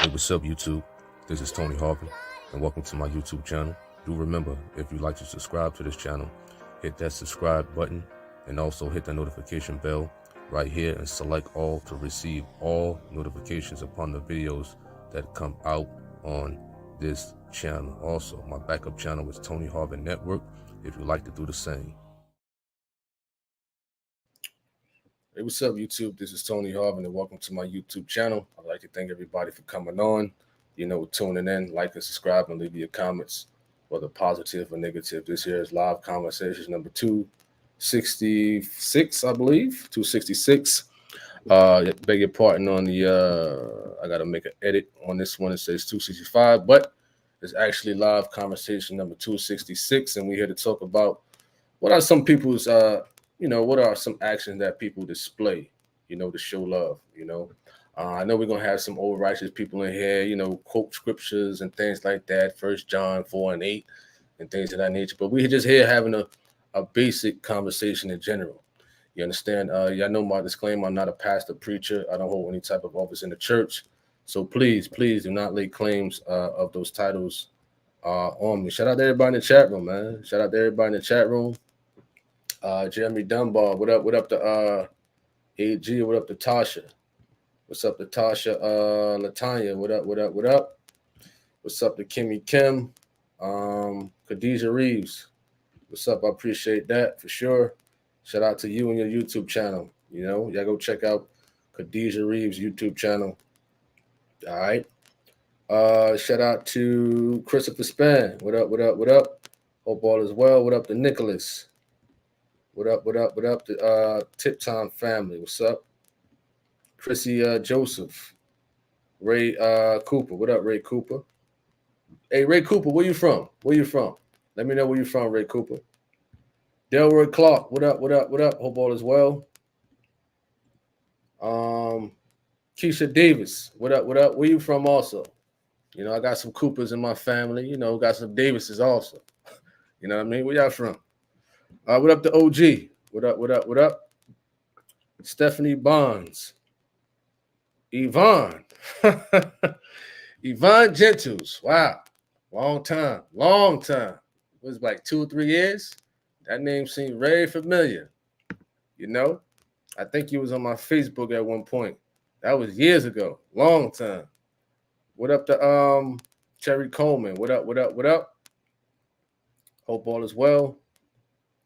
Hey, what's up, YouTube? This is Tony Harvin, and welcome to my YouTube channel. Do remember, if you'd like to subscribe to this channel, hit that subscribe button and also hit the notification bell right here and select all to receive all notifications upon the videos that come out on this channel. Also, my backup channel is Tony Harvin Network if you'd like to do the same. Hey, what's up, YouTube? This is Tony Harvin, and welcome to my YouTube channel. I'd like to thank everybody for coming on, tuning in, like and subscribe, and leave your comments, whether positive or negative. This here is live conversations number 266, I believe, 266. Beg your pardon on the, I got to make an edit on this one. It says 265, but it's actually live conversation number 266, and we're here to talk about what are some people's, what are some actions that people display, to show love, I know we're going to have some old righteous people in here, quote scriptures and things like that, 1 John 4 and 8 and things of that nature. But we're just here having a basic conversation in general. You understand? Y'all know my disclaimer. I'm not a pastor, preacher. I don't hold any type of office in the church. So please do not lay claims of those titles on me. Shout out to everybody in the chat room, man. Shout out to everybody in the chat room. Jeremy Dunbar, what up? What up to AG? What up to Tasha? What's up to Tasha? Latanya, what up? What up? What up? What's up to Kimmy Kim? Khadijah Reeves, what's up? I appreciate that for sure. Shout out to you and your YouTube channel. Y'all go check out Khadijah Reeves' YouTube channel. All right. Shout out to Christopher Span. What up? What up? What up? Hope all is well. What up to Nicholas? What up? What up? What up to Tip Time family? What's up? Chrissy Joseph. Ray Cooper. What up, Ray Cooper? Hey, Ray Cooper, where you from? Where you from? Let me know where you from, Ray Cooper. Delroy Clark. What up? What up? What up? Hope all is well. Keisha Davis. What up? What up? Where you from also? I got some Coopers in my family. Got some Davises also. You know what I mean? Where y'all from? What up to OG? What up? What up? What up? Stephanie Bonds. Yvonne. Yvonne Gentles. Wow. Long time. It was like 2 or 3 years. That name seemed very familiar. I think he was on my Facebook at one point. That was years ago. Long time. What up to Cherry Coleman? What up? What up? What up? Hope all is well.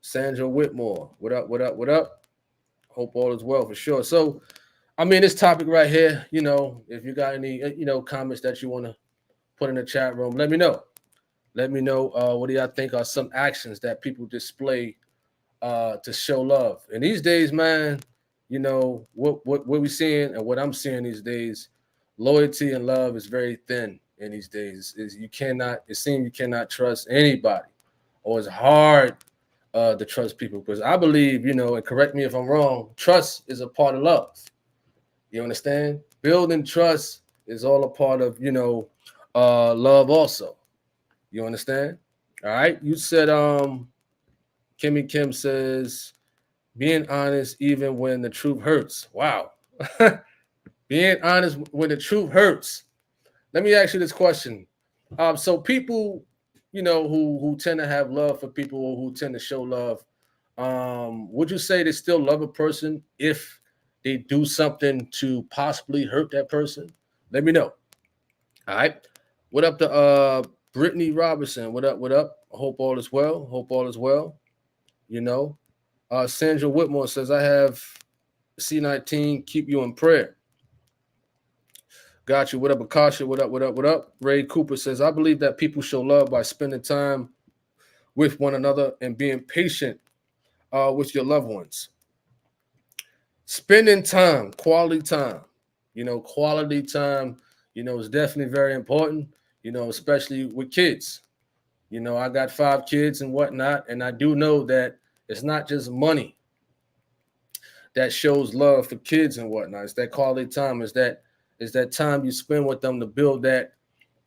Sandra Whitmore. What up? What up? What up? Hope all is well for sure. So, this topic right here, if you got any, comments that you want to put in the chat room, let me know. Let me know what do y'all think are some actions that people display to show love. And these days, man, what we're seeing and what I'm seeing these days, loyalty and love is very thin in these days. It seems you cannot trust anybody, or it's hard to trust people, because I believe, and correct me if I'm wrong, trust is a part of love. You understand? Building trust is all a part of, love also. You understand? All right. You said, Kimmy Kim says, being honest even when the truth hurts. Wow. Being honest when the truth hurts. Let me ask you this question. So people, who tend to have love for people, who tend to show love, would you say they still love a person if they do something to possibly hurt that person? Let me know. All right. What up to Brittany Robertson? What up? What up? Hope all is well. Hope all is well. Sandra Whitmore says, I have C19. Keep you in prayer. Got you. What up, Akasha? What up? What up? What up? Ray Cooper says, I believe that people show love by spending time with one another and being patient with your loved ones. Spending time, quality time. Quality time, is definitely very important, especially with kids. I got 5 kids and whatnot, and I do know that it's not just money that shows love for kids and whatnot. It's that quality time. Is that time you spend with them to build that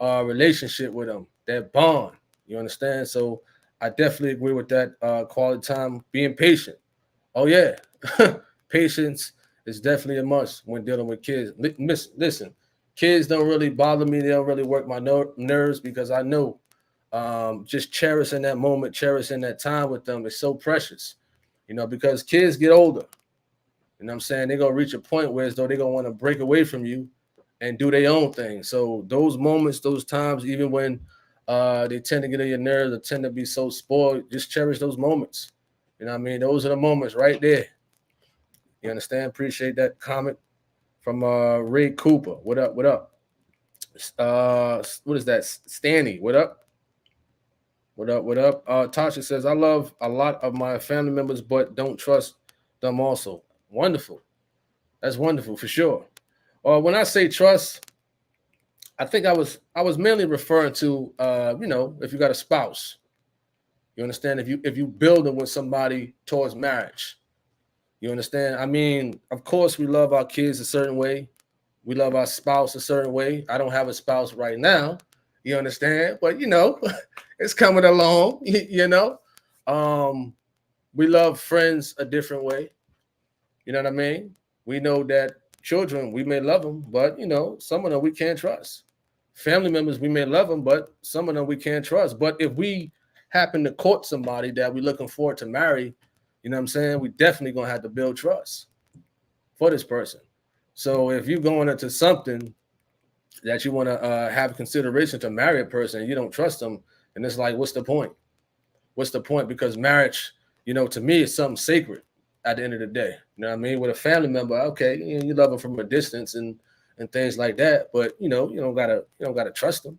relationship with them, that bond. You understand? So I definitely agree with that quality time. Being patient. Oh, yeah. Patience is definitely a must when dealing with kids. Listen, Kids don't really bother me. They don't really work my nerves because I know just cherishing that moment, cherishing that time with them is so precious, because kids get older. You know what I'm saying? They're going to reach a point where as though they're going to want to break away from you and do their own thing. So those moments, those times, even when they tend to get on your nerves or tend to be so spoiled, just cherish those moments. You know what I mean? Those are the moments right there. You understand? Appreciate that comment from Ray Cooper. What up? What up? What is that? Stanley. What up? What up? What up? Tasha says, I love a lot of my family members, but don't trust them also. Wonderful. That's wonderful for sure. When I say trust, I think I was mainly referring to if you got a spouse. You understand? If you building with somebody towards marriage. You understand? I mean, of course we love our kids a certain way. We love our spouse a certain way. I don't have a spouse right now. You understand? But it's coming along, We love friends a different way. You know what I mean? We know that children, we may love them, but some of them we can't trust. Family members, we may love them, but some of them we can't trust. But if we happen to court somebody that we're looking forward to marry, you know what I'm saying? We definitely gonna have to build trust for this person. So if you're going into something that you want to have consideration to marry a person and you don't trust them, and it's like, what's the point? What's the point? Because marriage, to me, is something sacred at the end of the day. You know what I mean? With a family member, okay, you love them from a distance and things like that, but you don't gotta trust them.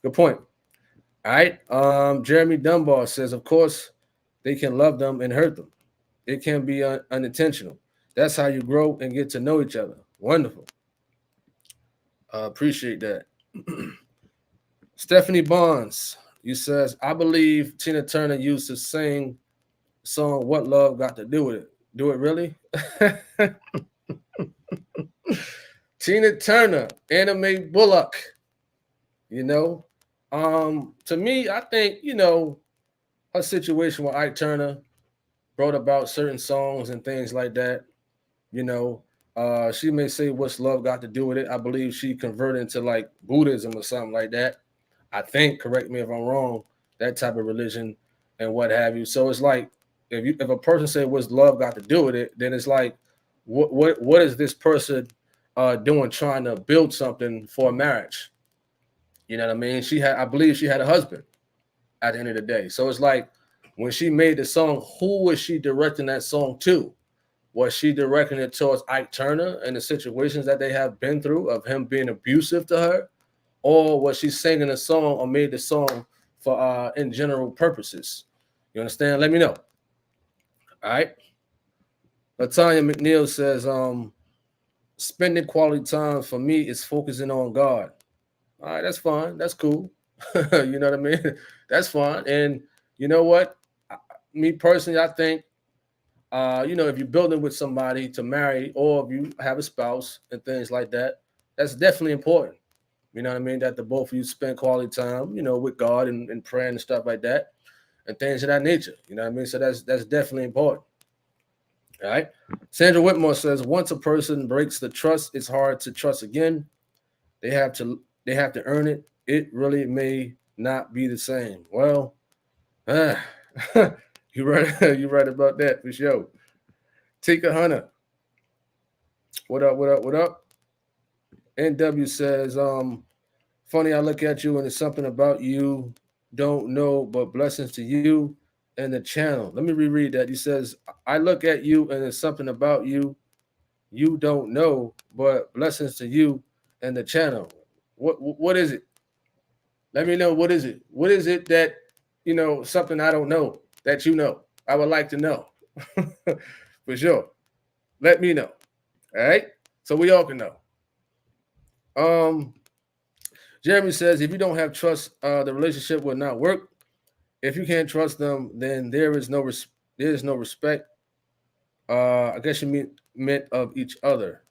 Good point. All right. Jeremy Dunbar says, of course, they can love them and hurt them. It can be unintentional. That's how you grow and get to know each other. Wonderful. Appreciate that. Stephanie Bonds, you says, I believe Tina Turner used to sing song What Love Got to Do with It. Do it really? Tina Turner, Anime Bullock. To me, I think, her situation with Ike Turner brought about certain songs and things like that. She may say what's love got to do with it. I believe she converted into like Buddhism or something like that. I think, correct me if I'm wrong, that type of religion and what have you. So it's like if a person say what's love got to do with it, then it's like what is this person doing trying to build something for a marriage? You know what I mean? I believe she had a husband at the end of the day. So it's like when she made the song, who was she directing that song to? Was she directing it towards Ike Turner and the situations that they have been through of him being abusive to her? Or was she singing a song or made the song for in general purposes? You understand? Let me know. All right. Latanya McNeil says, spending quality time for me is focusing on God. All right, that's fine. That's cool. You know what I mean? That's fine. And you know what? Me personally, I think, if you're building with somebody to marry or if you have a spouse and things like that, that's definitely important. You know what I mean? That the both of you spend quality time, with God and praying and stuff like that and things of that nature. You know what I mean? So that's definitely important. All right. Sandra Whitmore says, once a person breaks the trust, it's hard to trust again. They have to earn it. It really may not be the same. Well, you're right. You're right about that for sure. Tika Hunter. What up? What up? What up? NW says, funny, I look at you and it's something about you don't know, but blessings to you and the channel. Let me reread that. He says, I look at you and it's something about you don't know, but blessings to you and the channel. What is it? Let me know. What is it? What is it that, something I don't know that you know? I would like to know. For sure. Let me know. All right. So we all can know. Jeremy says, if you don't have trust, the relationship will not work. If you can't trust them, then there is no respect. I guess you meant of each other.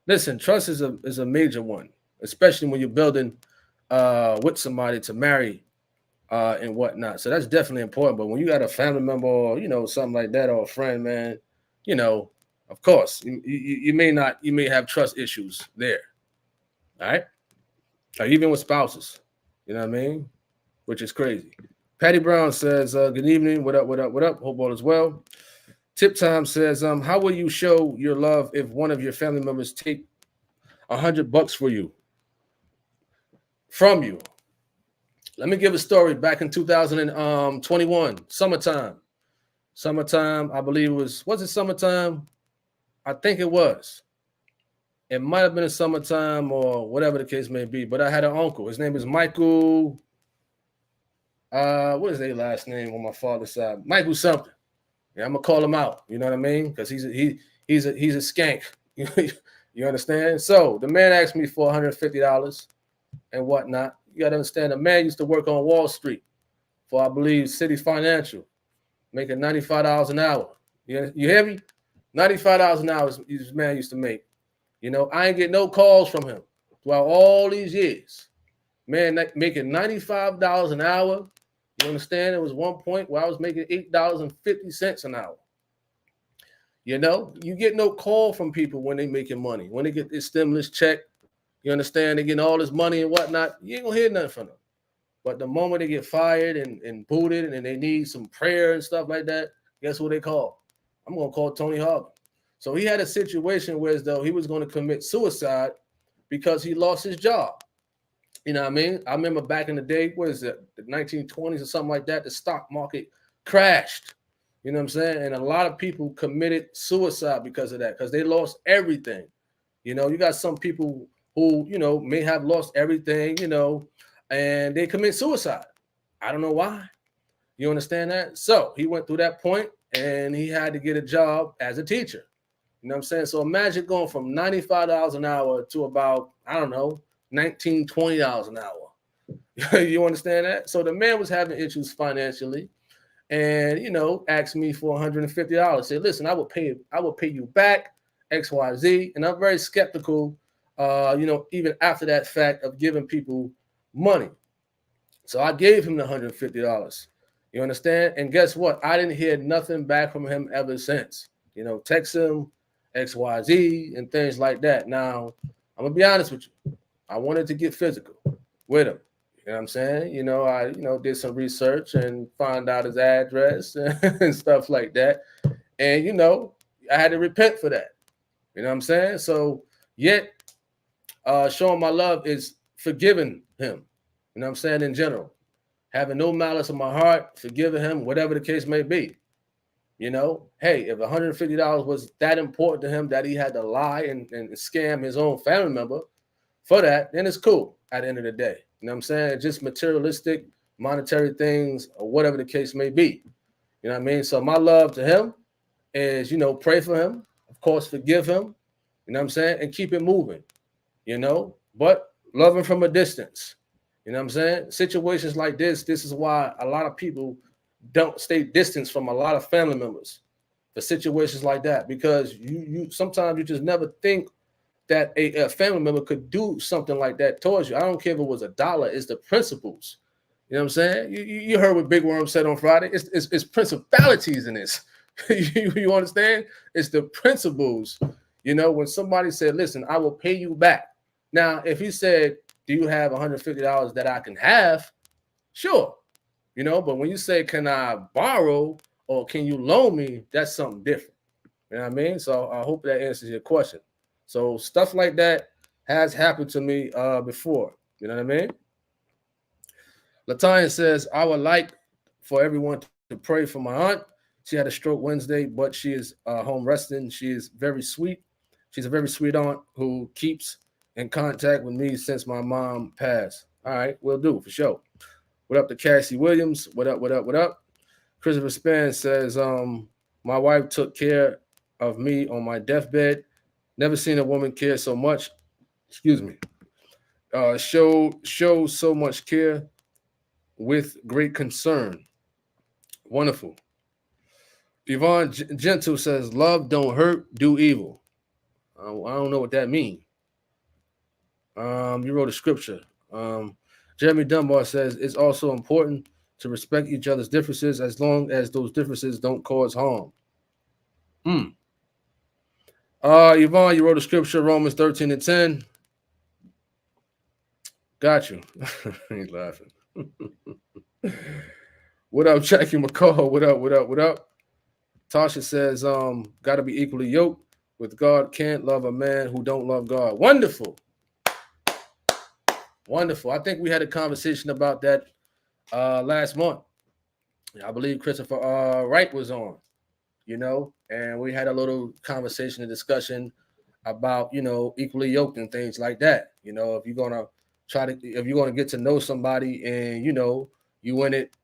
Listen, trust is a major one, especially when you're building with somebody to marry and whatnot. So that's definitely important. But when you got a family member or something like that or a friend, man, of course you may have trust issues there. All right. Or even with spouses. You know what I mean? Which is crazy. Patty Brown says, good evening. What up, what up, what up? Hope all is well. Tip Time says, how will you show your love if one of your family members take $100 for you from you? Let me give a story. Back in 2021, summertime. Summertime, I believe was it summertime? I think it was. It might have been in summertime or whatever the case may be. But I had an uncle. His name is Michael. What is their last name on my father's side? Michael something. Yeah, I'm gonna call him out. You know what I mean? Because he's a skank. You understand? So the man asked me for $150 and whatnot. You gotta understand, the man used to work on Wall Street for, I believe, City Financial, making $95 an hour. You hear me? $95 an hour this man used to make. You know, I ain't get no calls from him throughout all these years. Man, making $95 an hour. You understand? It was one point where I was making $8.50 an hour. You know, you get no call from people when they making money. When they get this stimulus check, you understand, they getting all this money and whatnot, you ain't gonna hear nothing from them. But the moment they get fired and booted and they need some prayer and stuff like that, guess what they call? I'm gonna call Tony Harvin. So he had a situation where as though he was going to commit suicide because he lost his job. You know what I mean? I remember back in the day, what is it, the 1920s or something like that, the stock market crashed. You know what I'm saying? And a lot of people committed suicide because of that, because they lost everything. You know, you got some people who, you know, may have lost everything, you know, and they commit suicide. I don't know why. You understand that? So he went through that point and he had to get a job as a teacher. You know what I'm saying? So imagine going from $95 an hour to about, I don't know, $19, $20 an hour. You understand that? So the man was having issues financially and, you know, asked me for $150. Said, listen, I will pay you back X, Y, Z. And I'm very skeptical, you know, even after that fact of giving people money. So I gave him the $150. You understand? And guess what? I didn't hear nothing back from him ever since. You know, text him, XYZ, and things like that. Now, I'm gonna be honest with you. I wanted to get physical with him. You know what I'm saying? You know, I did some research and found out his address and stuff like that. And you know, I had to repent for that. You know what I'm saying? So yet showing my love is forgiving him. You know what I'm saying? In general. Having no malice in my heart, forgiving him, whatever the case may be. You know, hey, if $150 was that important to him that he had to lie and scam his own family member for that, then it's cool at the end of the day. You know what I'm saying? Just materialistic, monetary things, or whatever the case may be. You know what I mean? So my love to him is, you know, pray for him, of course, forgive him, you know what I'm saying, and keep it moving, you know, but love him from a distance. You know what I'm saying? Situations like this is why a lot of people don't stay distance from a lot of family members for situations like that, because you sometimes you just never think that a family member could do something like that towards you. I don't care if it was $1, it's the principles. You know what I'm saying? You heard what Big Worm said on Friday. It's principalities in this. You understand? It's the principles. You know, when somebody said, listen, I will pay you back. Now, if he said, do you have $150 that I can have? Sure. You know, but when you say, can I borrow or can you loan me? That's something different. You know what I mean? So I hope that answers your question. So stuff like that has happened to me before. You know what I mean? Latanya says, I would like for everyone to pray for my aunt. She had a stroke Wednesday, but she is home resting. She is very sweet. She's a very sweet aunt who keeps in contact with me since my mom passed. All right, we'll do for sure. What up to Cassie Williams? What up, what up, what up? Christopher Span says, my wife took care of me on my deathbed. Never seen a woman care so much. Excuse me. Show so much care with great concern. Wonderful. Yvonne Gentle says, love don't hurt, do evil. I don't know what that means. You wrote a scripture. Jeremy Dunbar says, it's also important to respect each other's differences as long as those differences don't cause harm. Yvonne, you wrote a scripture, Romans 13:10. Got you. He's laughing. What up, Jackie McCall? What up? What up? What up? Tasha says, gotta be equally yoked with God. Can't love a man who don't love God. Wonderful. Wonderful. I think we had a conversation about that last month. I believe Christopher Wright was on, and we had a little conversation and discussion about, equally yoked and things like that. If you're gonna if you're gonna get to know somebody and you in it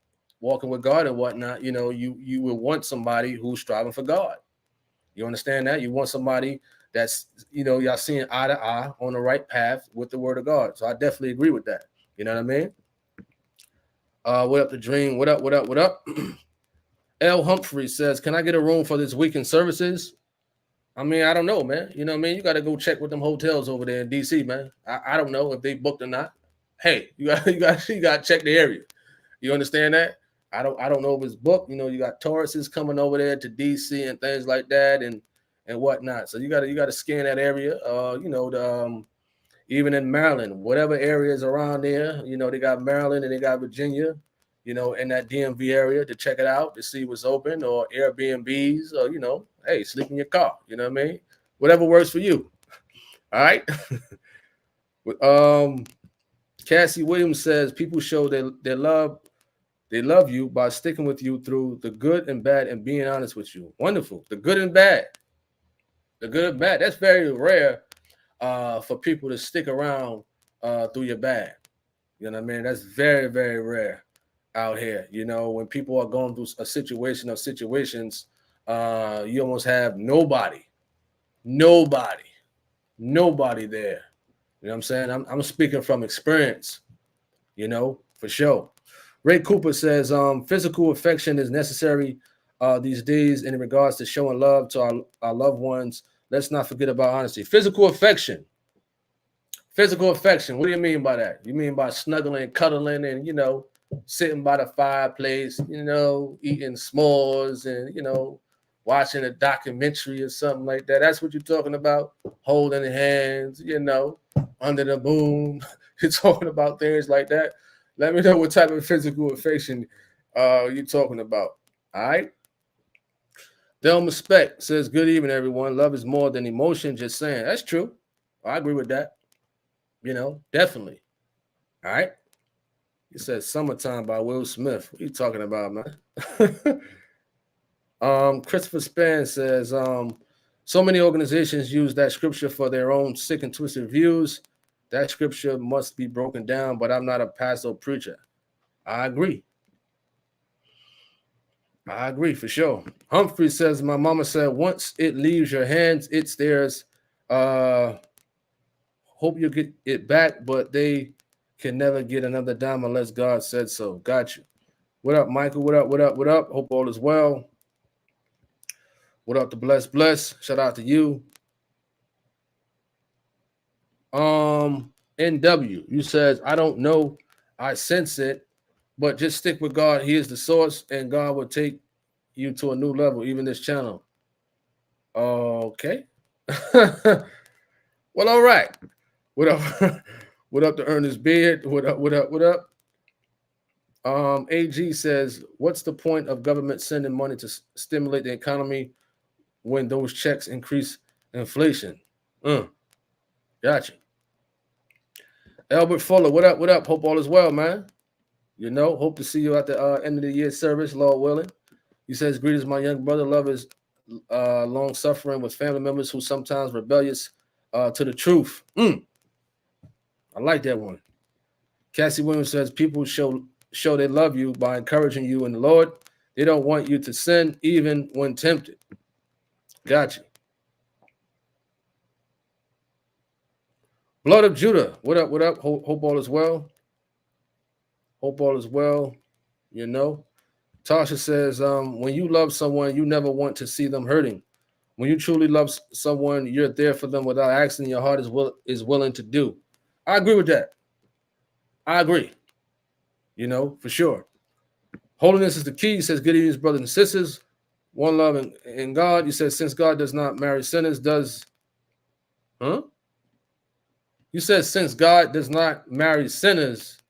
walking with God and whatnot, you will want somebody who's striving for God. You understand that? You want somebody that's, y'all seeing eye to eye on the right path with the word of God. So I definitely agree with that. You know what I mean? What up, the dream? What up? What up? What up? L. Humphrey says, can I get a room for this weekend services? I mean, I don't know, man. You know what I mean? You got to go check with them hotels over there in DC, man. I don't know if they booked or not. Hey, you got to check the area. You understand that? I don't know if it's booked. You got tourists coming over there to DC and things like that and whatnot. So you got to scan that area. Even in Maryland, whatever areas around there, they got Maryland and they got Virginia, in that DMV area to check it out to see what's open, or Airbnbs, or hey, sleep in your car. You know what I mean? Whatever works for you. All right. Cassie Williams says people show their love. They love you by sticking with you through the good and bad and being honest with you. Wonderful. The good and bad. The good and bad. That's very rare for people to stick around through your bad. You know what I mean? That's very, very rare out here. When people are going through a situation or situations, you almost have nobody there. You know what I'm saying? I'm speaking from experience, for sure. Ray Cooper says, physical affection is necessary these days in regards to showing love to our loved ones. Let's not forget about honesty. Physical affection. What do you mean by that? You mean by snuggling, cuddling, and, sitting by the fireplace, eating s'mores and, watching a documentary or something like that. That's what you're talking about? Holding hands, under the moon. You're talking about things like that. Let me know what type of physical affection you're talking about. All right. Delma Speck says, good evening, everyone. Love is more than emotion, just saying. That's true. I agree with that. Definitely. All right. He says Summertime by Will Smith. What are you talking about, man? Christopher Span says, so many organizations use that scripture for their own sick and twisted views. That scripture must be broken down, but I'm not a pastor or preacher. I agree for sure. Humphrey says, my mama said, once it leaves your hands, it's theirs. Hope you get it back, but they can never get another dime unless God said so. Got you. What up, Michael? What up? What up? What up? Hope all is well. What up to Bless? Shout out to you. NW, you says, I don't know. I sense it, but just stick with God. He is the source, and God will take you to a new level, even this channel. Okay. Well, all right. What up? What up to Ernest Beard? What up? What up? What up? AG says, what's the point of government sending money to stimulate the economy when those checks increase inflation? Gotcha. Albert Fuller, what up? What up? Hope all is well, man. Hope to see you at the end of the year service, Lord willing. He says, greetings, my young brother. Love is long suffering with family members who sometimes rebellious to the truth. I like that one. Cassie Williams says, people show they love you by encouraging you in the Lord. They don't want you to sin even when tempted. Gotcha. Blood of Judah, what up? What up? Hope all is well. Hope all is well. Tasha says, when you love someone, you never want to see them hurting. When you truly love someone, you're there for them without asking. Your heart is willing to do. I agree with that. I agree. For sure. Holiness is the key. He says, good evening, brothers and sisters. One love in God. He says, since God does not marry sinners, does. Huh? You said since God does not marry sinners,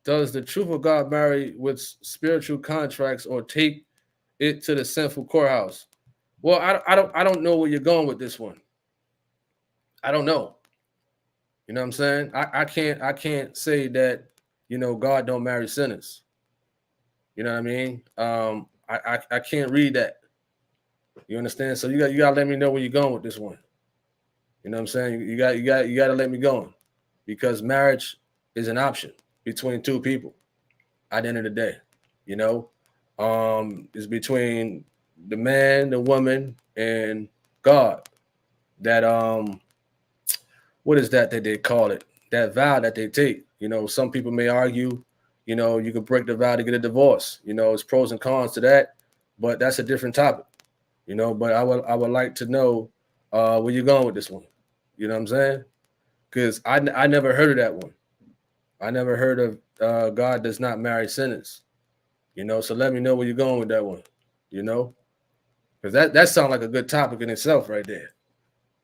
does the truth of God marry with spiritual contracts or take it to the sinful courthouse? Well, I don't know where you're going with this one. I don't know. You know what I'm saying? I can't say that, God don't marry sinners. You know what I mean? I can't read that. You understand? So you gotta let me know where you're going with this one. You know what I'm saying? You gotta let me go, because marriage is an option between two people at the end of the day. You know, it's between the man, the woman, and God. That what is that they call it? That vow that they take. Some people may argue, you could break the vow to get a divorce. It's pros and cons to that, but that's a different topic. But I would like to know where you're going with this one. You know what I'm saying? Because I never heard of that one. I never heard of God does not marry sinners. So let me know where you're going with that one. Because that sounds like a good topic in itself right there.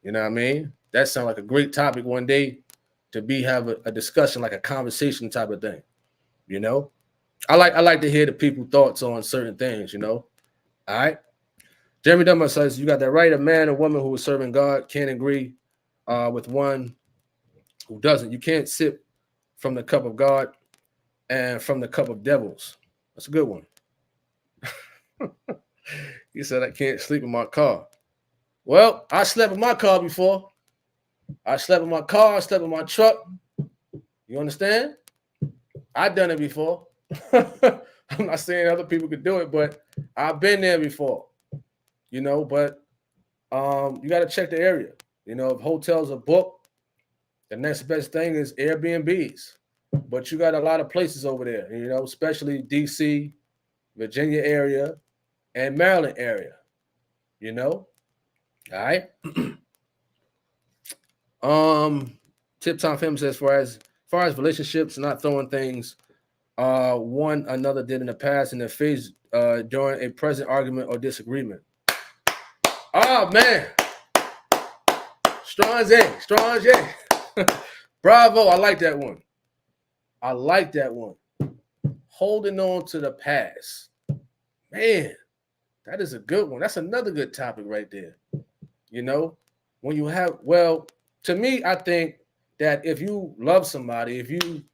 You know what I mean? That sounds like a great topic one day to have a discussion, like a conversation type of thing. I like to hear the people's thoughts on certain things. All right. Jeremy Dunbar says you got that right. A man or woman who is serving God can't agree with one who doesn't. You can't sip from the cup of God and from the cup of devils. That's a good one. He said I can't sleep in my car. Well, I slept in my car before. I slept in my car. I slept in my truck. You understand? I've done it before. I'm not saying other people could do it, but I've been there before. But you got to check the area. If hotels are booked, the next best thing is Airbnbs. But you got a lot of places over there, especially DC, Virginia area, and Maryland area. All right. Tip Tom Film says, as far as relationships, not throwing things one another did in the past in their face during a present argument or disagreement. Oh man. Strong J. Bravo. I like that one. Holding on to the past. Man, that is a good one. That's another good topic right there. When you have, to me, I think that if you love somebody, if you,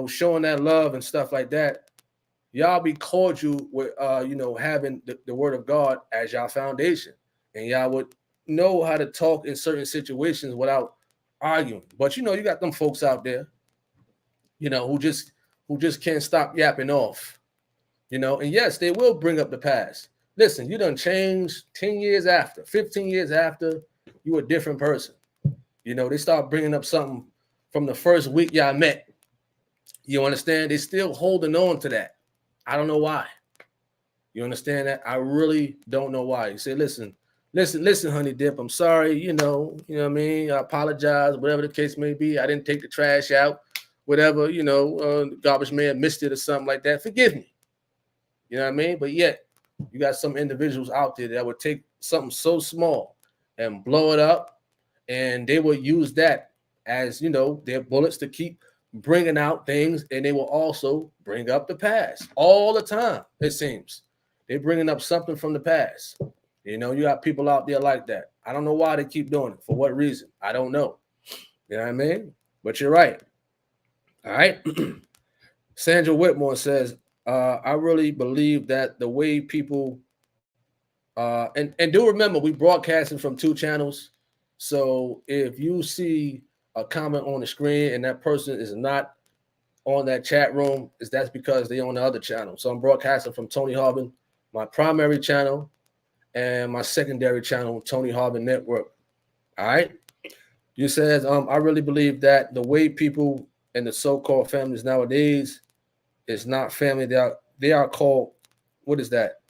showing that love and stuff like that, y'all be cordial with, having the word of God as y'all foundation. And y'all would know how to talk in certain situations without arguing. But, you got them folks out there, who just can't stop yapping off, and yes, they will bring up the past. Listen, you done changed 10 years after, 15 years after, you a different person. They start bringing up something from the first week y'all met. You understand? They're still holding on to that. I don't know why. You understand that? I really don't know why. You say, listen, honey dip, I'm sorry, you know what I mean? I apologize, whatever the case may be. I didn't take the trash out, whatever, garbage man missed it or something like that. Forgive me. You know what I mean? But yet, you got some individuals out there that would take something so small and blow it up, and they will use that as, their bullets to keep bringing out things, and they will also bring up the past all the time, it seems. They're bringing up something from the past. You got people out there like that. I don't know why they keep doing it. For what reason? I don't know. You know what I mean? But you're right. All right. Sandra Whitmore says, I really believe that the way people, and do remember, we broadcasting from 2 channels. So if you see a comment on the screen and that person is not on that chat room, that's because they're on the other channel. So I'm broadcasting from Tony Harvin, my primary channel, and my secondary channel, Tony Harvin Network. All right. You says, I really believe that the way people in the so-called families nowadays is not family. They are called, what is that?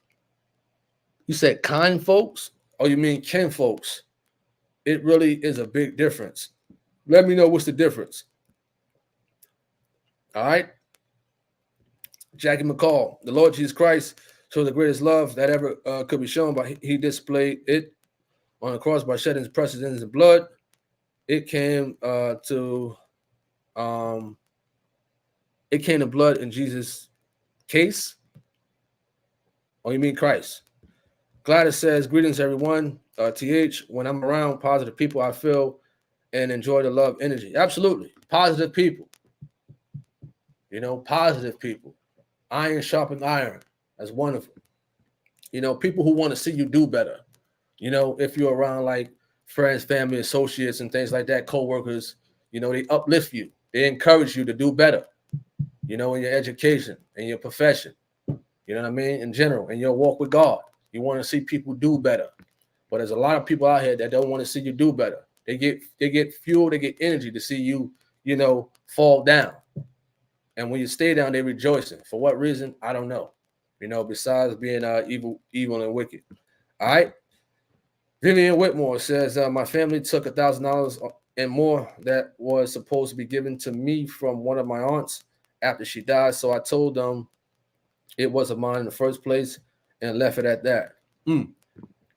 You said kind folks, or you mean kin folks? It really is a big difference. Let me know what's the difference. All right. Jackie McCall, the Lord Jesus Christ showed the greatest love that ever could be shown, but he displayed it on the cross by shedding his precious innocent blood. it came to blood in Jesus' case? Oh, you mean Christ? Gladys says, greetings, everyone. TH, when I'm around positive people, I feel and enjoy the love energy. Absolutely. Positive people. Positive people. Iron sharpens iron. That's wonderful. People who want to see you do better. If you're around like friends, family, associates, and things like that, co-workers, they uplift you. They encourage you to do better, in your education, in your profession, you know what I mean? In general, in your walk with God. You want to see people do better. But there's a lot of people out here that don't want to see you do better. They get fuel, they get energy to see you, fall down. And when you stay down, they're rejoicing. For what reason? I don't know. Besides being evil and wicked. All right. Vivian Whitmore says, my family took $1,000 and more that was supposed to be given to me from one of my aunts after she died. So I told them it wasn't mine in the first place and left it at that.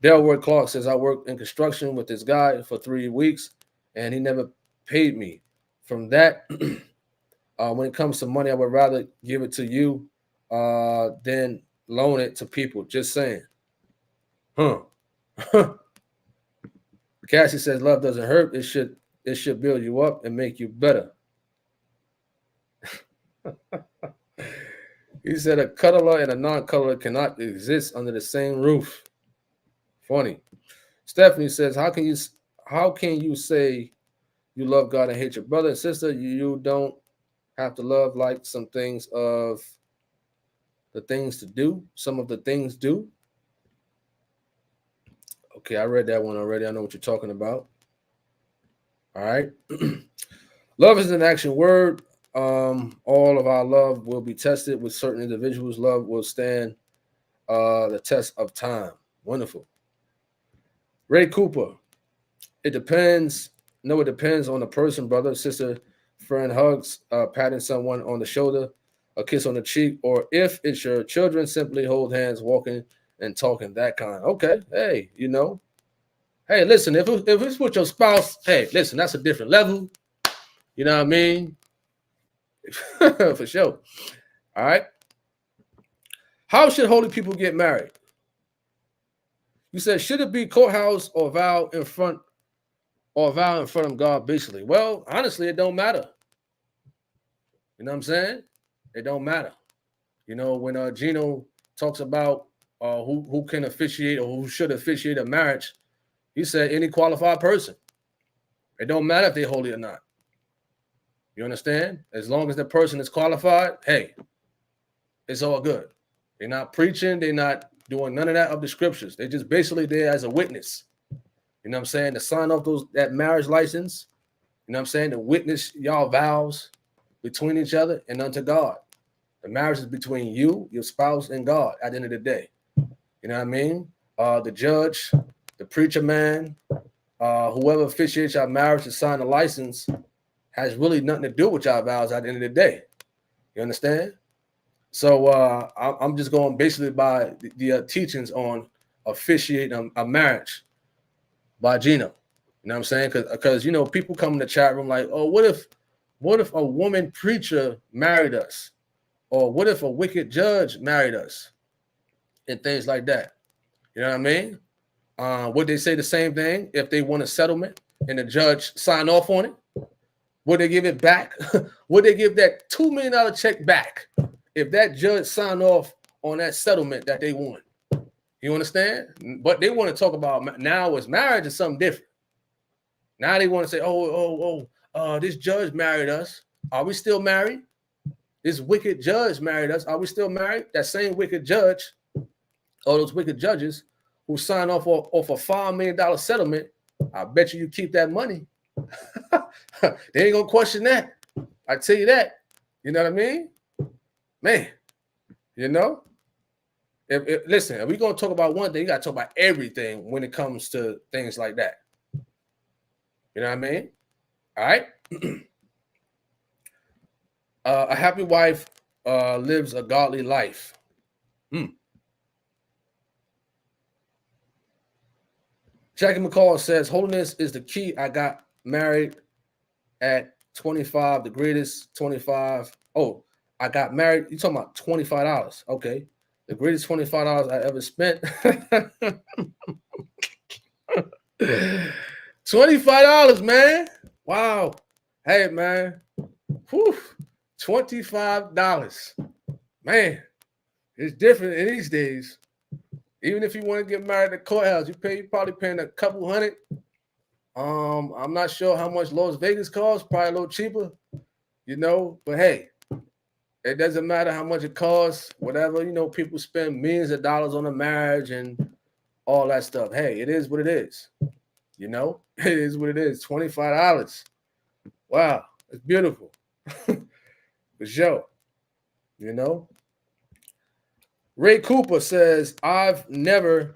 Delroy Clark says, I worked in construction with this guy for 3 weeks and he never paid me. From that, when it comes to money, I would rather give it to you than loan it to people. Just saying. Cassie says, love doesn't hurt. It should build you up and make you better. He said a cuddler and a non-cuddler cannot exist under the same roof. Funny. Stephanie says, how can you say you love God and hate your brother and sister? You don't have to love like some things of the things to do. Some of the things do. Okay, I read that one already. I know what you're talking about. All right. Love is an action word. All of our love will be tested with certain individuals. Love will stand the test of time. Wonderful. Ray Cooper. It depends. No, it depends on the person, brother, sister, friend, hugs, patting someone on the shoulder, a kiss on the cheek, or if it's your children, simply hold hands, walking and talking, that kind. Okay. Hey, Hey, listen, if it's with your spouse, hey, listen, that's a different level. You know what I mean? For sure. All right. How should holy people get married? You said, should it be courthouse or vow in front of God, basically? Well, honestly, it don't matter. You know what I'm saying? It don't matter. When Gino talks about who can officiate or who should officiate a marriage, he said any qualified person. It don't matter if they're holy or not. You understand? As long as the person is qualified, hey, it's all good. They're not preaching. They're not doing none of that of the scriptures. They're just basically there as a witness. You know what I'm saying? To sign off that marriage license. You know what I'm saying? To witness y'all vows between each other and unto God. The marriage is between you, your spouse, and God at the end of the day. You know what I mean? The judge, the preacher man, whoever officiates our marriage to sign a license has really nothing to do with y'all vows at the end of the day. You understand? So I'm just going basically by the teachings on officiating a marriage by Gino. You know what I'm saying? Because people come in the chat room like, oh, what if a woman preacher married us? Or what if a wicked judge married us? And things like that. You know what I mean? Would they say the same thing if they want a settlement and the judge sign off on it? Would they give it back? Would they give that $2 million check back if that judge signed off on that settlement that they won? You understand? But they want to talk about now as marriage is something different. Now they want to say, this judge married us. Are we still married? This wicked judge married us. Are we still married? That same wicked judge, or those wicked judges who signed off a $5 million settlement, I bet you keep that money. They ain't gonna question that. I tell you that. You know what I mean? Man, listen, if we're gonna talk about one thing, you gotta talk about everything when it comes to things like that. You know what I mean? All right. A happy wife lives a godly life. Jackie McCall says, holiness is the key. I got married at 25, the greatest 25. Oh, I got married. You talking about $25. Okay. The greatest $25 I ever spent. $25, man. Wow. Hey, man. Whew. $25. Man, it's different in these days. Even if you want to get married at the courthouse, you probably paying a couple hundred. I'm not sure how much Las Vegas costs, probably a little cheaper, but hey, it doesn't matter how much it costs, whatever, people spend millions of dollars on a marriage and all that stuff. Hey, it is what it is. It is what it is. $25. Wow, it's beautiful. For sure. Ray Cooper says, I've never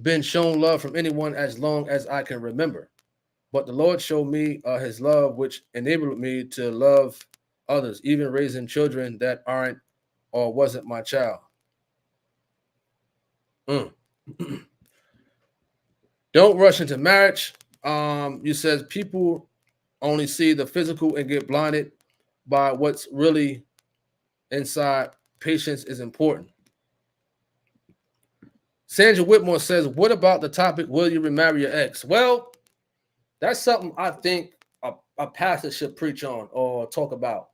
been shown love from anyone as long as I can remember. But the Lord showed me his love, which enabled me to love others, even raising children that aren't or wasn't my child. Don't rush into marriage. You says people only see the physical and get blinded by what's really inside. Patience is important. Sandra Whitmore says, what about the topic, will you remarry your ex? Well, that's something I think a pastor should preach on or talk about.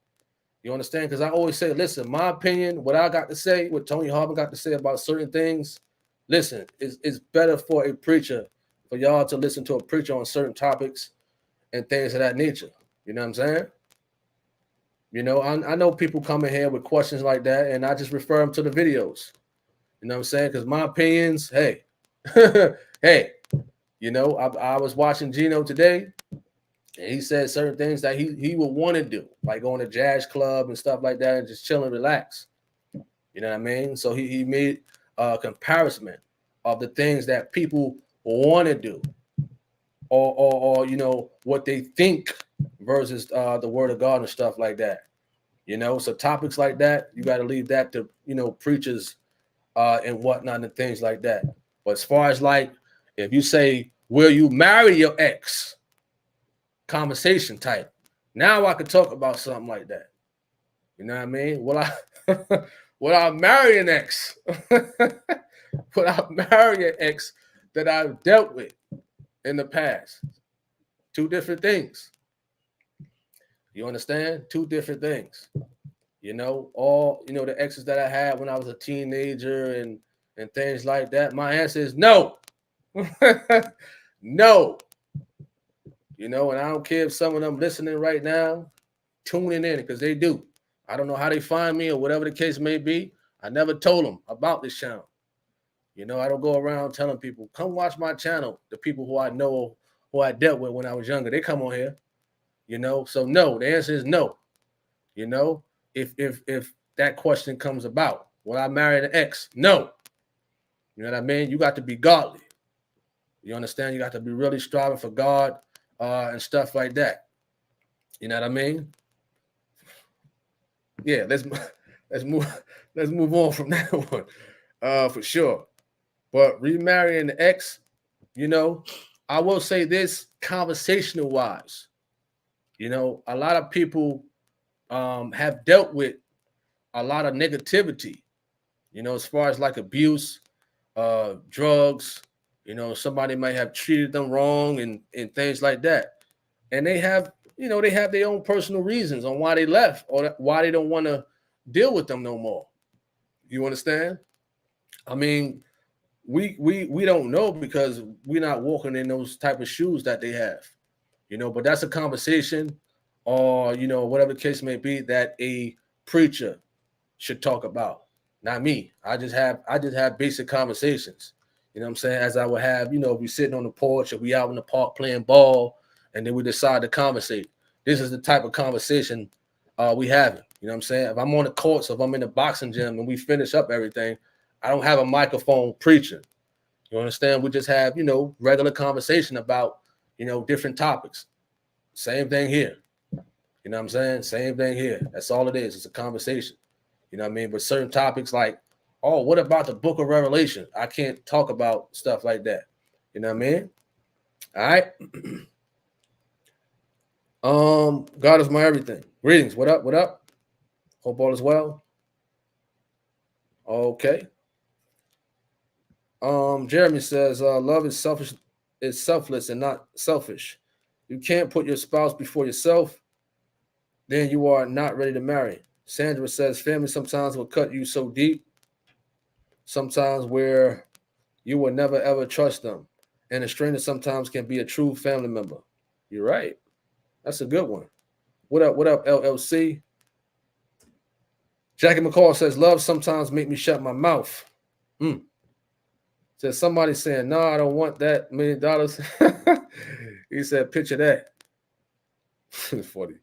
You understand? Because I always say, listen, my opinion, what I got to say, what Tony Harvin got to say about certain things, listen, it's better for a preacher, for y'all to listen to a preacher on certain topics and things of that nature. You know what I'm saying? I know people come in here with questions like that, and I just refer them to the videos. You know what I'm saying? Because my opinions, hey, hey, I was watching Gino today, and he said certain things that he would want to do, like going to jazz club and stuff like that and just chill and relax. You know what I mean? So he made a comparison of the things that people want to do or what they think versus the word of God and stuff like that. So topics like that, you got to leave that to, preachers and whatnot and things like that. But as far as like, if you say, will you marry your ex? Conversation type. Now I could talk about something like that. You know what I mean? Will I marry an ex? Will I marry an ex that I've dealt with in the past? Two different things. You understand? Two different things. All the exes that I had when I was a teenager and things like that. My answer is no. No. And I don't care if some of them listening right now, tuning in, because they do. I don't know how they find me or whatever the case may be. I never told them about this channel. I don't go around telling people, come watch my channel. The people who I know, who I dealt with when I was younger, they come on here. So no, the answer is no. If that question comes about, will I marry an ex? No. You know what I mean? You got to be godly. You understand? You got to be really striving for God and stuff like that. You know what I mean? Yeah, let's move on from that one. For sure. But remarrying the ex, I will say this conversational wise. A lot of people have dealt with a lot of negativity, as far as like abuse, drugs, somebody might have treated them wrong and things like that. And they have, they have their own personal reasons on why they left or why they don't want to deal with them no more. You understand? I mean, we don't know because we're not walking in those type of shoes that they have, but that's a conversation or, whatever the case may be that a preacher should talk about. Not me. I just have basic conversations. You know what I'm saying? As I would have, we sitting on the porch or we out in the park playing ball, and then we decide to conversate. This is the type of conversation we having. You know what I'm saying? If I'm on the courts, if I'm in the boxing gym and we finish up everything, I don't have a microphone preaching. You understand? We just have, regular conversation about, different topics. Same thing here. You know what I'm saying? Same thing here. That's all it is. It's a conversation. You know what I mean? But certain topics like, oh, what about the book of Revelation? I can't talk about stuff like that. You know what I mean? All right. God is my everything. Greetings. What up? What up? Hope all is well. Okay. Jeremy says, love is selfish, is selfless and not selfish. You can't put your spouse before yourself, then you are not ready to marry. Sandra says, family sometimes will cut you so deep, sometimes where you will never ever trust them. And a stranger sometimes can be a true family member. You're right. That's a good one. What up, LLC? Jackie McCall says, love sometimes make me shut my mouth. Says somebody saying, no, I don't want that $1 million. He said, picture that. It's funny.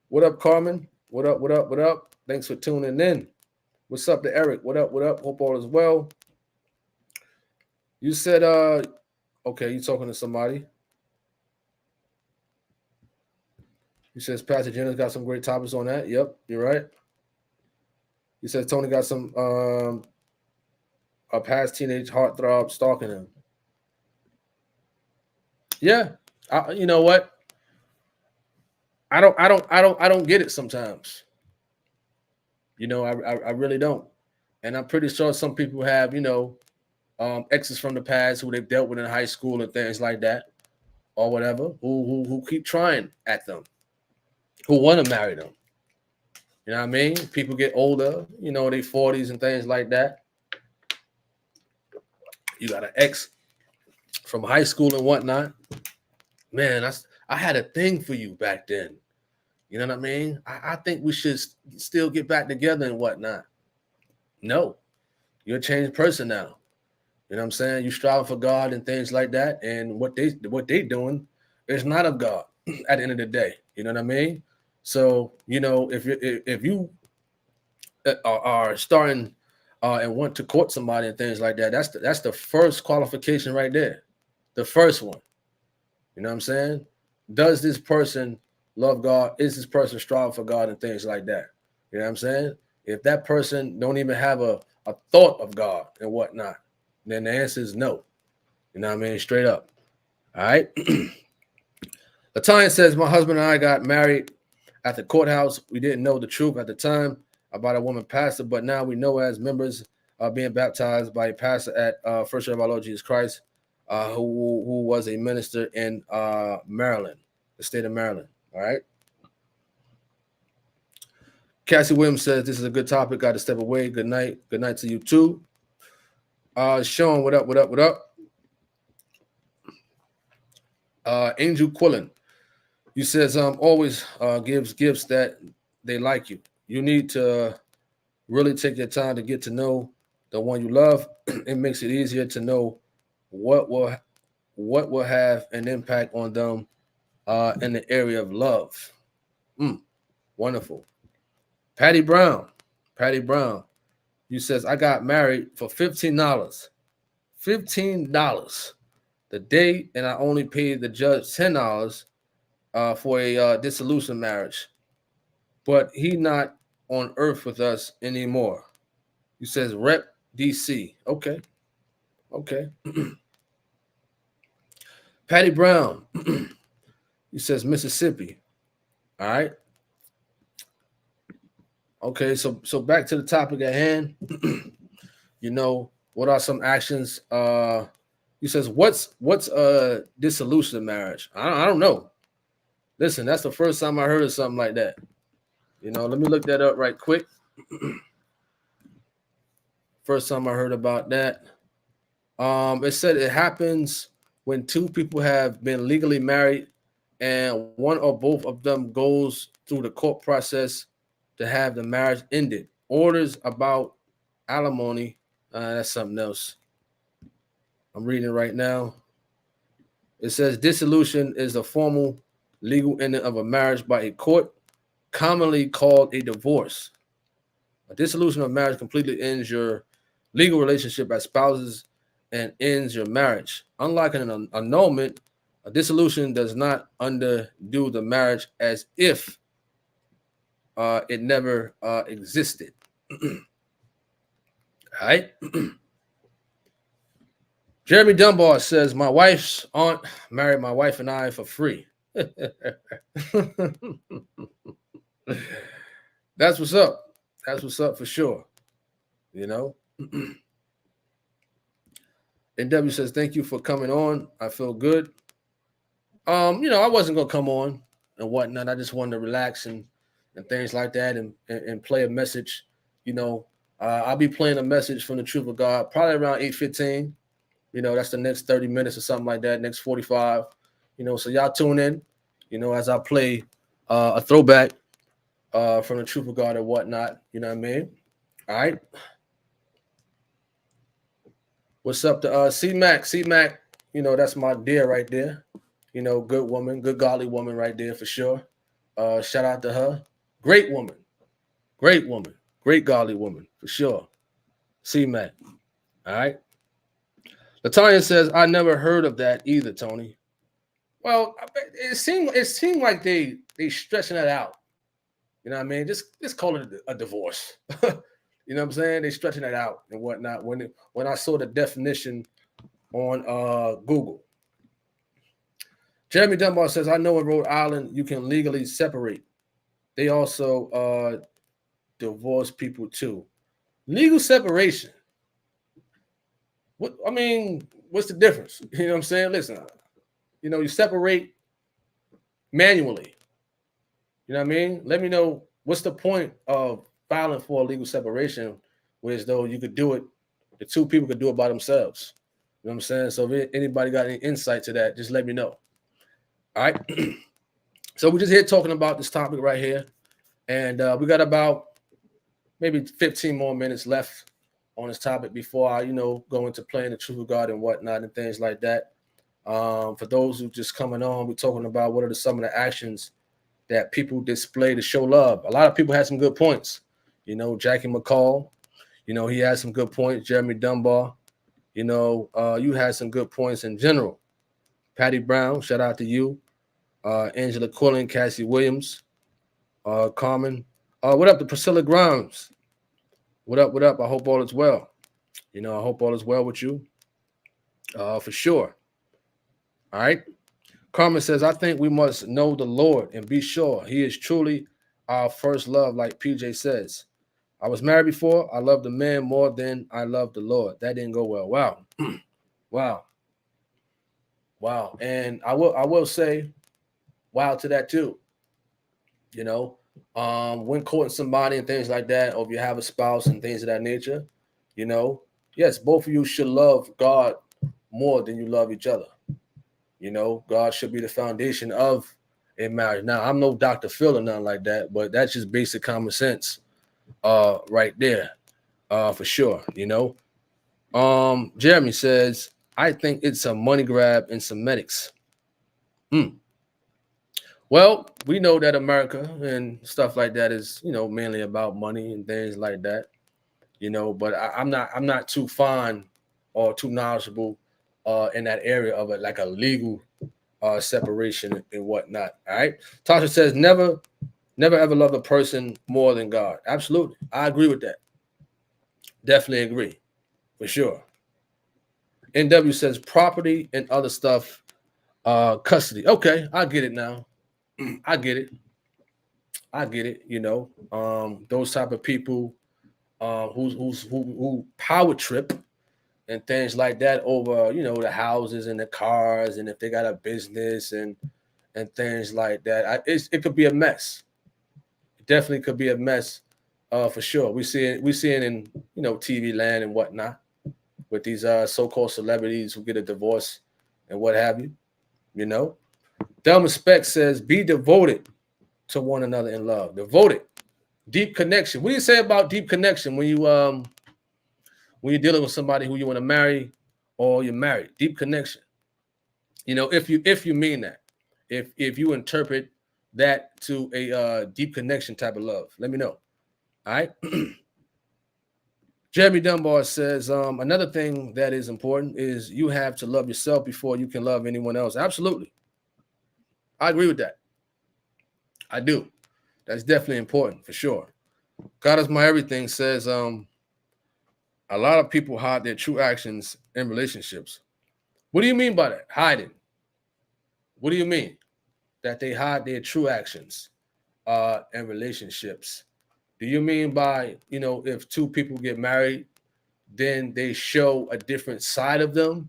What up, Carmen? What up, what up, what up? Thanks for tuning in. What's up to Eric? What up, what up? Hope all is well. You said, okay, you talking to somebody. He says, Pastor Jenner's got some great topics on that. Yep, you're right. He says, Tony got some, a past teenage heartthrob stalking him. Yeah, you know what? I don't get it sometimes. You know, I really don't. And I'm pretty sure some people have, exes from the past who they've dealt with in high school and things like that, or whatever, who keep trying at them, who want to marry them. You know what I mean? People get older, they 40s and things like that. You got an ex from high school and whatnot. Man, I had a thing for you back then. You know what I mean? I think we should still get back together and whatnot. No, you're a changed person now. You know what I'm saying? You strive for God and things like that. And what they doing is not of God at the end of the day. You know what I mean? So, if you are starting and want to court somebody and things like that, that's the first qualification right there. The first one. You know what I'm saying? Does this person love God? Is this person strive for God and things like that? You know what I'm saying? If that person don't even have a thought of God and whatnot, then the answer is no. You know what I mean? Straight up. All right. Italian says, my husband and I got married at the courthouse. We didn't know the truth at the time about a woman pastor, but now we know as members being baptized by a pastor at First Church of our Lord Jesus Christ, who was a minister in Maryland, the state of Maryland. All right. Cassie Williams says, this is a good topic. Got to step away. Good night. Good night to you too. Sean, what up, what up, what up? Angel Quillen, you says always gives gifts that they like you. You need to really take your time to get to know the one you love. It makes it easier to know what will have an impact on them in the area of love. Wonderful. Patty Brown, you says I got married for $15. $15 the day, and I only paid the judge $10 for a dissolution marriage. But he not on earth with us anymore. He says Rep DC. Okay. Patty Brown, he says Mississippi. All right. Okay, so back to the topic at hand. What are some actions? He says, what's a dissolution marriage? I don't know. Listen, that's the first time I heard of something like that. Let me look that up right quick. First time I heard about that. It said it happens when two people have been legally married and one or both of them goes through the court process to have the marriage ended. Orders about alimony, that's something else. I'm reading right now. It says dissolution is the formal legal ending of a marriage by a court, commonly called a divorce. A dissolution of marriage completely ends your legal relationship as spouses and ends your marriage. Unlike an annulment, a dissolution does not undo the marriage as if it never existed. All right. Jeremy Dunbar says, my wife's aunt married my wife and I for free. That's what's up. That's what's up for sure. You know. And W says, thank you for coming on. I feel good. I wasn't gonna come on and whatnot. I just wanted to relax and things like that and play a message. You know, I'll be playing a message from the Truth of God probably around 8:15. That's the next 30 minutes or something like that, next 45. So y'all tune in, as I play a throwback from the Truth of God and whatnot. You know what I mean? All right. What's up to C Mac? C Mac, that's my dear right there. Good woman, good godly woman right there for sure. Shout out to her. Great woman. Great woman. Great godly woman for sure. C Mac. All right. Latanya says, I never heard of that either, Tony. Well, it seemed like they stretching that out. You know what I mean? Just call it a divorce. You know what I'm saying? They stretching it out and whatnot. When I saw the definition on Google, Jeremy Dunbar says, I know in Rhode Island you can legally separate. They also divorce people too. Legal separation. What's the difference? You know what I'm saying? Listen, you separate manually. You know what I mean? Let me know what's the point of filing for a legal separation, whereas though you could do it, the two people could do it by themselves. You know what I'm saying? So if anybody got any insight to that, just let me know. All right. So we're just here talking about this topic right here. And we got about maybe 15 more minutes left on this topic before I, go into playing the Truth of God and whatnot and things like that. For those who just coming on, we're talking about what are some of the actions that people display to show love. A lot of people had some good points. Jackie McCall, he had some good points. Jeremy Dunbar, you had some good points in general. Patty Brown, shout out to you. Angela Quillen, Cassie Williams, Carmen. What up to Priscilla Grimes? What up? What up? I hope all is well. I hope all is well with you. For sure. All right. Carmen says, I think we must know the Lord and be sure he is truly our first love, like PJ says. I was married before. I loved the man more than I loved the Lord. That didn't go well. Wow. Wow. And I will say wow to that too. When courting somebody and things like that, or if you have a spouse and things of that nature, yes, both of you should love God more than you love each other. God should be the foundation of a marriage. Now, I'm no Dr. Phil or nothing like that, but that's just basic common sense right there for sure. Jeremy says, I think it's a money grab and some medics. Well, we know that America and stuff like that is, mainly about money and things like that, but I'm not too fond or too knowledgeable in that area of it, like a legal separation and whatnot. All right. Tasha says, never ever love a person more than God. Absolutely. I agree with that. Definitely agree. For sure. NW says property and other stuff, custody. Okay, I get it now. I get it. Those type of people who power trip and things like that over, the houses and the cars, and if they got a business and things like that. It could be a mess. It definitely could be a mess, for sure. We see it in TV land and whatnot with these so-called celebrities who get a divorce and what have you. Thelma Speck says, be devoted to one another in love. Devoted, deep connection. What do you say about deep connection when you're dealing with somebody who you want to marry or you're married? Deep connection. If you mean that, if you interpret that to a deep connection type of love, let me know. All right. Jeremy Dunbar says, another thing that is important is you have to love yourself before you can love anyone else. Absolutely. I agree with that. I do. That's definitely important for sure. God is my everything says, a lot of people hide their true actions in relationships. What do you mean by that? Hiding. What do you mean? that they hide their true actions in relationships? Do you mean by, if two people get married, then they show a different side of them,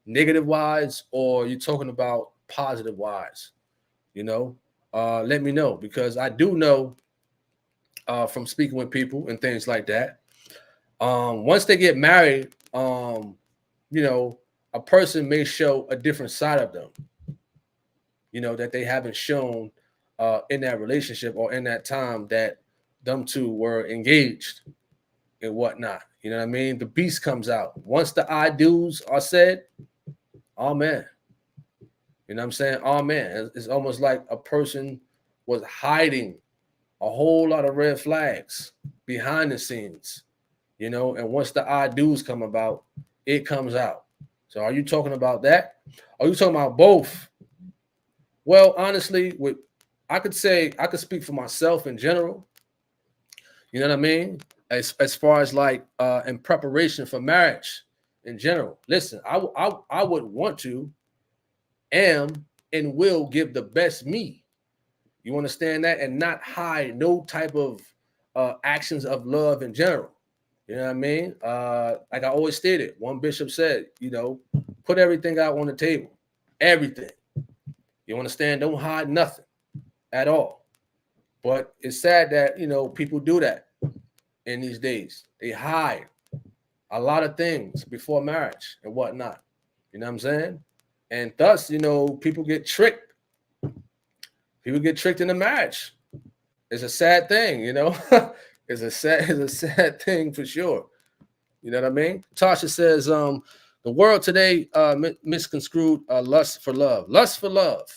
negative wise, or you're talking about positive wise? Let me know, because I do know from speaking with people and things like that. Once they get married, a person may show a different side of them, that they haven't shown in that relationship or in that time that them two were engaged and whatnot. You know what I mean? The beast comes out. Once the I do's are said, oh man. You know what I'm saying? Oh man. It's almost like a person was hiding a whole lot of red flags behind the scenes, and once the I do's come about, it comes out. So are you talking about that? Are you talking about both? Well, honestly, I could speak for myself in general. You know what I mean? As far as like in preparation for marriage in general. Listen, I would want to, am, and will give the best me. You understand that? And not hide no type of actions of love in general. You know what I mean? Like I always stated, one bishop said, put everything out on the table. Everything. You understand? Don't hide nothing at all. But it's sad that, people do that in these days. They hide a lot of things before marriage and whatnot. You know what I'm saying? And thus, people get tricked. People get tricked into marriage. It's a sad thing, it's a sad thing for sure. You know what I mean? Tasha says, the world today misconstrued lust for love. Lust for love.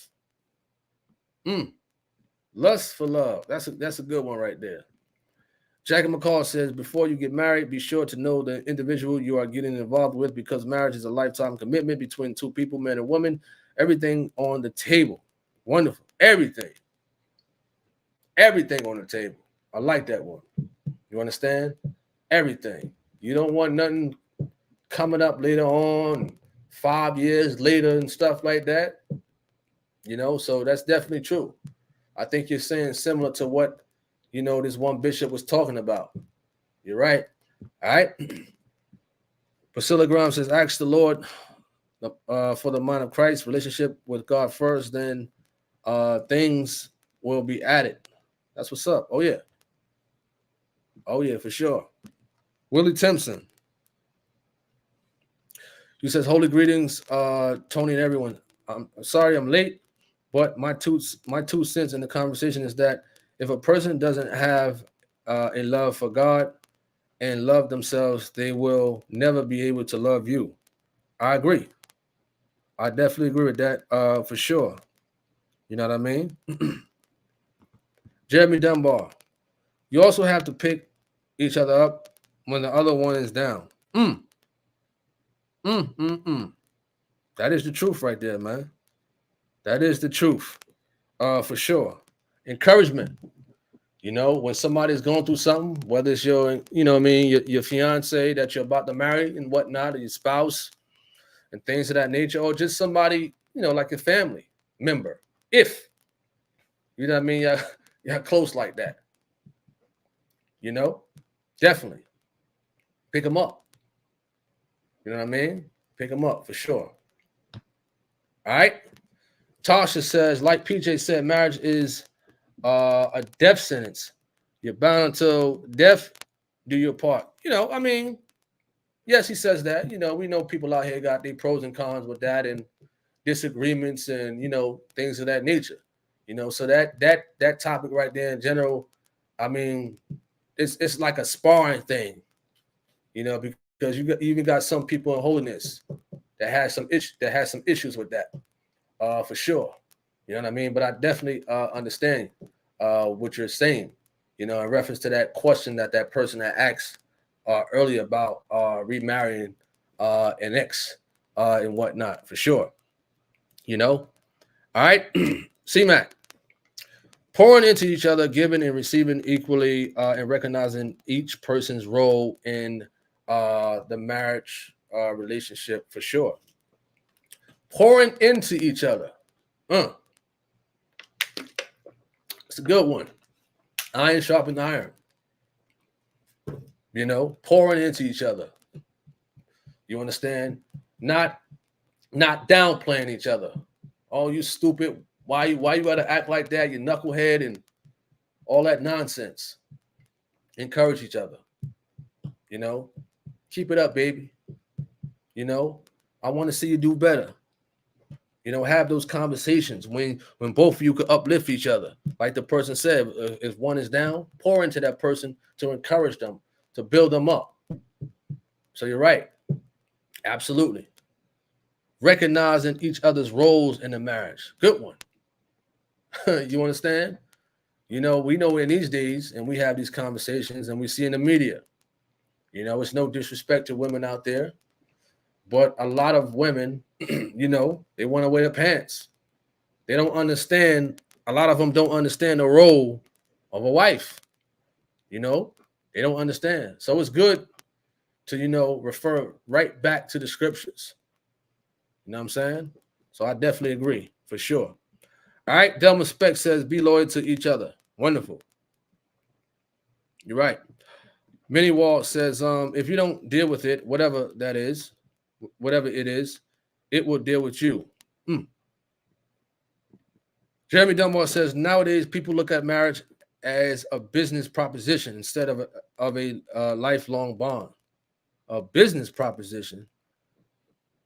Lust for love. That's a good one right there. Jackie McCall says, before you get married, be sure to know the individual you are getting involved with, because marriage is a lifetime commitment between two people, man and woman. Everything on the table. Wonderful. Everything on the table. I like that one. You understand? Everything. You don't want nothing coming up later on, 5 years later and stuff like that. So that's definitely true. I think you're saying similar to what, this one bishop was talking about. You're right. All right. Priscilla Graham says, ask the Lord for the mind of Christ, relationship with God first, then things will be added. That's what's up. Oh, yeah. Oh, yeah, for sure. Willie Timpson. He says, holy greetings, Tony and everyone. I'm sorry I'm late, but my two cents in the conversation is that if a person doesn't have a love for God and love themselves, they will never be able to love you. I agree. I definitely agree with that for sure. You know what I mean? Jeremy Dunbar. You also have to pick each other up when the other one is down. That is the truth right there, man. That is the truth, for sure. Encouragement. When somebody's going through something, whether it's your, your fiance that you're about to marry and whatnot, or your spouse and things of that nature, or just somebody, like your family member, if, you know what I mean, you're close like that, definitely pick them up. You know what I mean? Pick them up for sure. All right. Tasha says, like PJ said, marriage is a death sentence. You're bound until death do your part. Yes, he says that. We know people out here got their pros and cons with that and disagreements and, things of that nature. So that topic right there in general, it's like a sparring thing, because you even got some people in holiness that has some issues with that, for sure. You know what I mean? But I definitely understand what you're saying, in reference to that question that person had asked earlier about remarrying an ex and whatnot, for sure. All right. C-Mac. Pouring into each other, giving and receiving equally, and recognizing each person's role in the marriage relationship, for sure. Pouring into each other. It's a good one. Iron sharpens iron. You know, pouring into each other. You understand? Not downplaying each other. Oh, you stupid. Why you gotta act like that? You knucklehead and all that nonsense. Encourage each other. You know, keep it up, baby. You know, I want to see you do better. You know, have those conversations when both of you could uplift each other. Like the person said, if one is down, pour into that person to encourage them, to build them up. So you're right. Absolutely. Recognizing each other's roles in the marriage. Good one. You understand? You know, we know in these days, and we have these conversations, and we see in the media, you know, it's no disrespect to women out there, but a lot of women, you know, they want to wear their pants. They don't understand. A lot of them don't understand the role of a wife. You know, they don't understand. So it's good to, you know, refer right back to the scriptures. You know what I'm saying? So I definitely agree for sure. All right. Delma Speck says, be loyal to each other. Wonderful. You're right. Minnie Wall says, if you don't deal with it, whatever that is, whatever it is, it will deal with you. Jeremy Dunbar says, nowadays people look at marriage as a business proposition instead of a lifelong bond. A business proposition?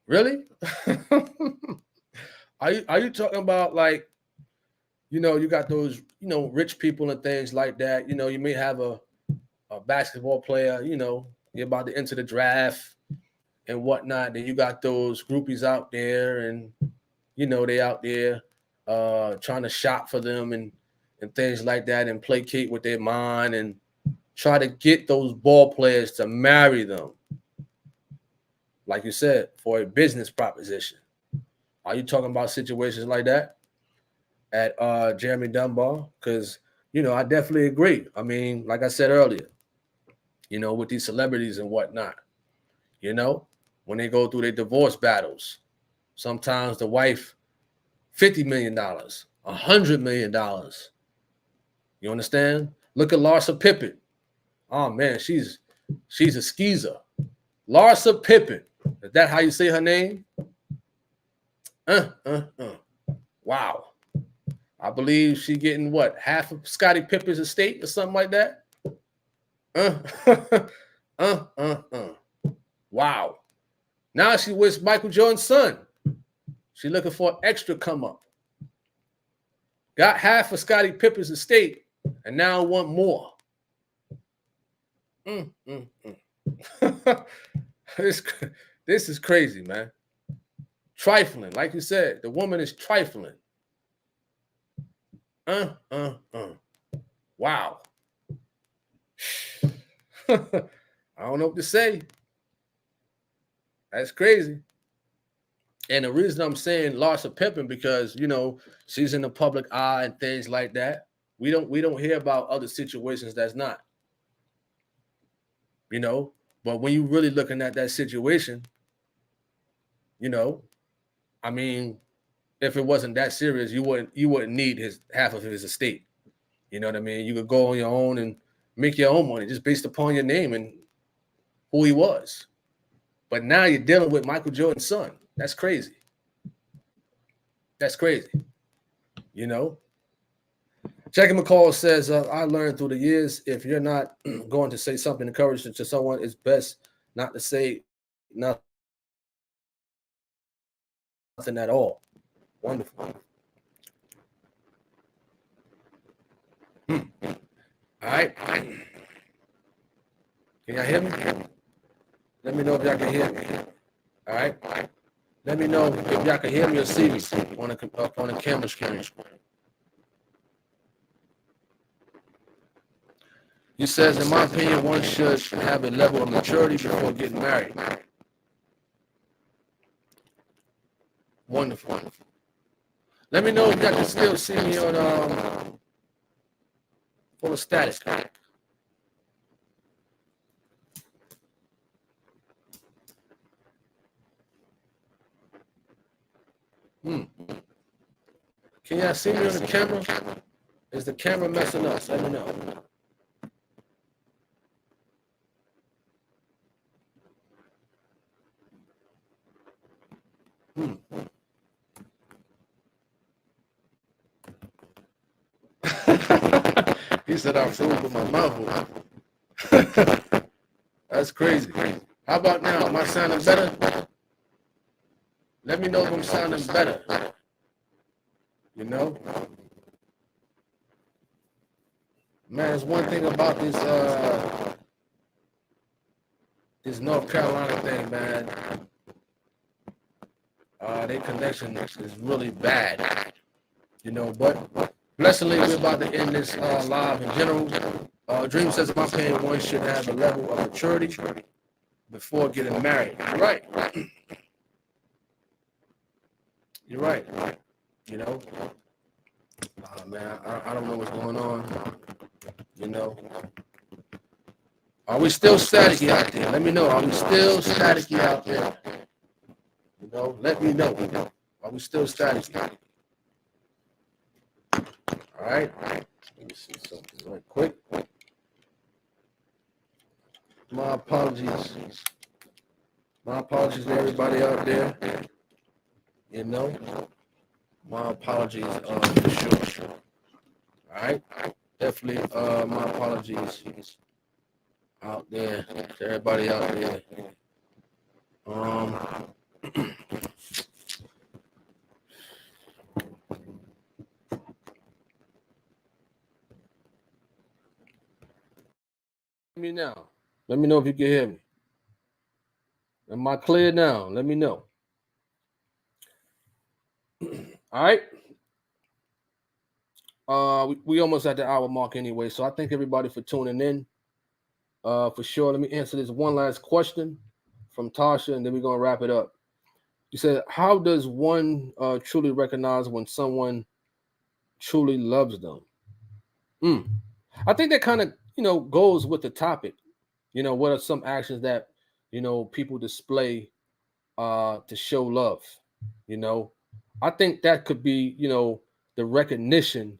Really? Are you talking about, like, you know, you got those, you know, rich people and things like that. You know, you may have a basketball player, you know, you're about to enter the draft and whatnot. Then you got those groupies out there, and, you know, they out there trying to shop for them and things like that, and placate with their mind and try to get those ball players to marry them. Like you said, for a business proposition. Are you talking about situations like that at Jeremy Dunbar? Because, you know, I definitely agree. I mean, like I said earlier, you know, with these celebrities and whatnot, you know, when they go through their divorce battles, sometimes the wife, $50 million, $100 million. You understand? Look at Larsa Pippen. Oh man, she's a skeezer. Larsa Pippen. Is that how you say her name? Wow. I believe she getting what, half of Scottie Pippen's estate or something like that. Wow. Now she with Michael Jordan's son. She looking for an extra come up. Got half of Scottie Pippen's estate and now want more. This is crazy, man. Trifling, like you said, the woman is trifling. Wow. I don't know what to say. That's crazy. And the reason I'm saying Larsa Pippen, because, you know, she's in the public eye and things like that. We don't hear about other situations that's not. You know, but when you're really looking at that situation, you know, I mean, if it wasn't that serious, you wouldn't need his half of his estate. You know what I mean? You could go on your own and make your own money just based upon your name and who he was. But now you're dealing with Michael Jordan's son. That's crazy. That's crazy. You know? Jackie McCall says, I learned through the years, if you're not going to say something encouraging to someone, it's best not to say nothing at all. Wonderful. All right. Can y'all hear me? Let me know if y'all can hear me. All right. Let me know if y'all can hear me or see me on the camera screen. He says, in my opinion, one should have a level of maturity before getting married. Wonderful. Let me know if y'all can still see me on full of static. Can y'all see me on the camera? Is the camera messing up? Let me know. He said I'm food with my mouth open. That's crazy. How about now? Am I sounding better? Let me know if I'm sounding better. You know? Man, it's one thing about this North Carolina thing, man. Their connection is really bad. You know, but blessedly we're about to end this live in general. Dream says my opinion, one should have a level of maturity before getting married. You're right. You're right. You know? Man, I don't know what's going on. You know? Are we still staticky out there? Let me know. Are we still staticky out there? You know, let me know. Are we still staticky? All right. Let me see something right quick. My apologies. My apologies to everybody out there. You know, my apologies for sure. All right. Definitely my apologies out there to everybody out there. Me now. Let me know if you can hear me. Am I clear now? Let me know. All right. We almost at the hour mark anyway, so I thank everybody for tuning in. For sure. Let me answer this one last question from Tasha, and then we're gonna wrap it up. You said, "How does one truly recognize when someone truly loves them?" I think that kind of goes with the topic. What are some actions that people display to show love? I think that could be the recognition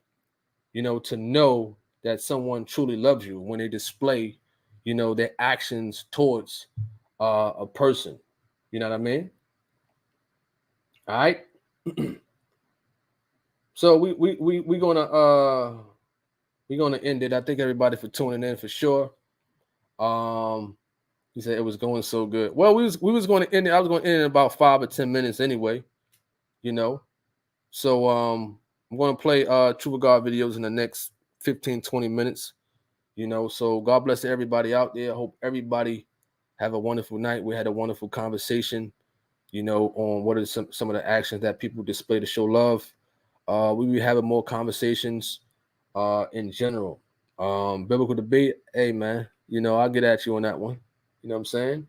to know that someone truly loves you when they display their actions towards a person. You know what I mean? All right. So we're gonna end it. I thank everybody for tuning in for sure. He said it was going so good. Well, we was going to end it. I was going to end it in about 5 or 10 minutes anyway. So I'm going to play True God videos in the next 15, 20 minutes. So God bless everybody out there. I hope everybody have a wonderful night. We had a wonderful conversation, on what are some of the actions that people display to show love. We will be having more conversations in general. Biblical debate, hey man, I'll get at you on that one. You know what I'm saying?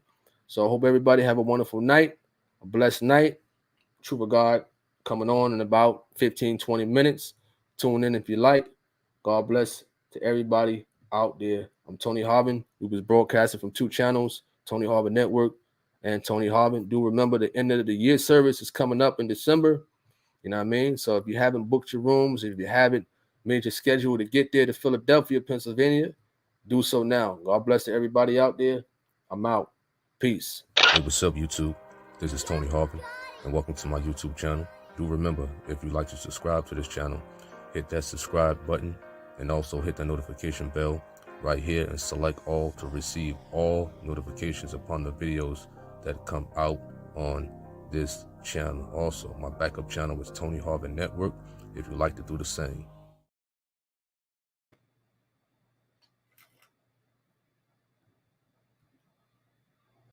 So I hope everybody have a wonderful night, a blessed night. True God coming on in about 15, 20 minutes. Tune in if you like. God bless to everybody out there. I'm Tony Harvin. We was broadcasting from 2 channels, Tony Harvin Network and Tony Harvin. Do remember the end of the year service is coming up in December. You know what I mean? So if you haven't booked your rooms, if you haven't made your schedule to get there to Philadelphia, Pennsylvania, do so now. God bless to everybody out there. I'm out. Peace. Hey, what's up, YouTube? This is Tony Harvin, and welcome to my YouTube channel. Do remember, if you'd like to subscribe to this channel, hit that subscribe button and also hit the notification bell right here and select all to receive all notifications upon the videos that come out on this channel. Also, my backup channel is Tony Harvin Network if you'd like to do the same.